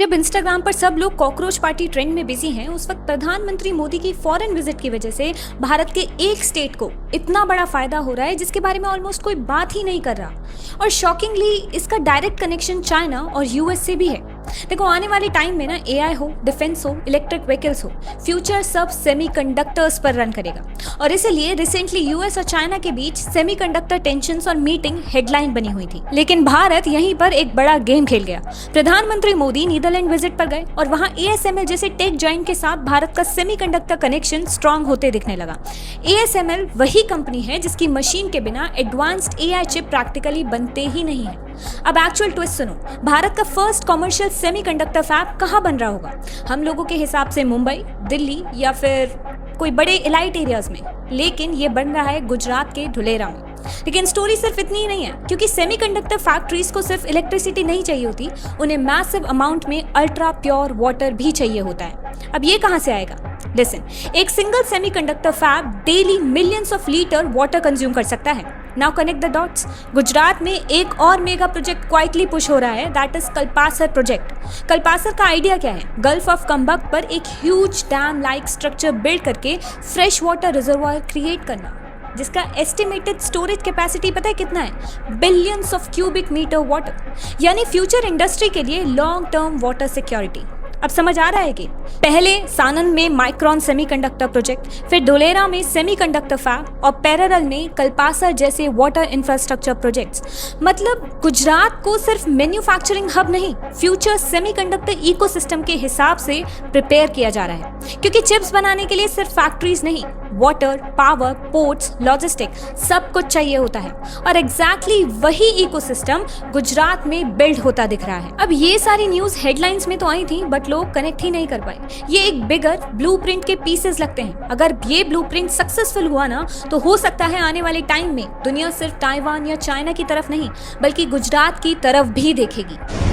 जब इंस्टाग्राम पर सब लोग कॉकरोच पार्टी ट्रेंड में बिजी हैं, उस वक्त प्रधानमंत्री मोदी की फॉरेन विजिट की वजह से भारत के एक स्टेट को इतना बड़ा फायदा हो रहा है जिसके बारे में ऑलमोस्ट कोई बात ही नहीं कर रहा। और शॉकिंगली इसका डायरेक्ट कनेक्शन चाइना और यूएस से भी है। देखो, आने वाले टाइम में ना एआई हो, डिफेंस हो, इलेक्ट्रिक व्हीकल्स हो, फ्यूचर सब सेमीकंडक्टर्स पर रन करेगा। और इसीलिए रिसेंटली यूएस और चाइना के बीच सेमीकंडक्टर टेंशंस और मीटिंग हेडलाइन बनी हुई थी। लेकिन भारत यहीं पर एक बड़ा गेम खेल गया। प्रधानमंत्री मोदी नीदरलैंड विजिट पर गए और वहां एएसएमएल जैसे टेक जाइंट के साथ भारत का सेमीकंडक्टर कनेक्शन स्ट्रांग होते दिखने लगा। एएसएमएल वही कंपनी है जिसकी मशीन के बिना एडवांस्ड एआई चिप प्रैक्टिकली बनते ही नहीं है। अब एक्चुअल ट्विस्ट सुनो, भारत का फर्स्ट कमर्शियल सेमीकंडक्टर फैब कहाँ बन रहा होगा? हम लोगों के हिसाब से मुंबई, दिल्ली या फिर कोई बड़े इलाइट एरियाज में, लेकिन ये बन रहा है गुजरात के धुलेरा में। लेकिन स्टोरी सिर्फ इतनी ही नहीं है, क्योंकि सेमीकंडक्टर फैक्ट्रीज को सिर्फ इलेक्ट्रिसिटी नहीं चाहिए होती, उन्हें मैसिव अमाउंट में अल्ट्रा प्योर वाटर भी चाहिए होता है। अब ये कहाँ से आएगा? लिसन, एक single semiconductor fab daily millions of litre water consume कर सकता है। Now connect the dots. Gujarat में एक और मेगा प्रोजेक्ट क्वाइटली पुश हो रहा है, that is Kalpasar project. Kalpasar का आइडिया क्या है? गल्फ ऑफ कंबक पर एक huge dam like structure build करके फ्रेश वाटर रिजर्वायर क्रिएट करना, जिसका एस्टिमेटेड स्टोरेज कैपेसिटी पता है कितना है? Billions of cubic metre water, यानी फ्यूचर इंडस्ट्री के लिए लॉन्ग टर्म वाटर सिक्योरिटी। अब समझ आ रहा है कि पहले सानंद में माइक्रोन सेमीकंडक्टर प्रोजेक्ट, फिर धुलेरा में सेमीकंडक्टर फैब और पैरेलल में कल्पासर जैसे वाटर इंफ्रास्ट्रक्चर प्रोजेक्ट्स। मतलब गुजरात को सिर्फ मैन्युफैक्चरिंग हब नहीं, फ्यूचर सेमीकंडक्टर इकोसिस्टम के हिसाब से प्रिपेयर किया जा रहा है। क्योंकि चिप्स बनाने के लिए सिर्फ फैक्ट्रीज नहीं, वाटर, पावर, पोर्ट्स, लॉजिस्टिक सब कुछ चाहिए होता है। और एग्जैक्टली वही इकोसिस्टम गुजरात में बिल्ड होता दिख रहा है। अब ये सारी न्यूज़ हेडलाइंस में तो आई थी, बट लोग कनेक्ट ही नहीं कर पाए। ये एक बिगर ब्लूप्रिंट के पीसेस लगते हैं। अगर ये ब्लूप्रिंट सक्सेसफुल हुआ ना, तो हो सकता है आने वाले टाइम में दुनिया सिर्फ ताइवान या चाइना की तरफ नहीं, बल्कि गुजरात की तरफ भी देखेगी।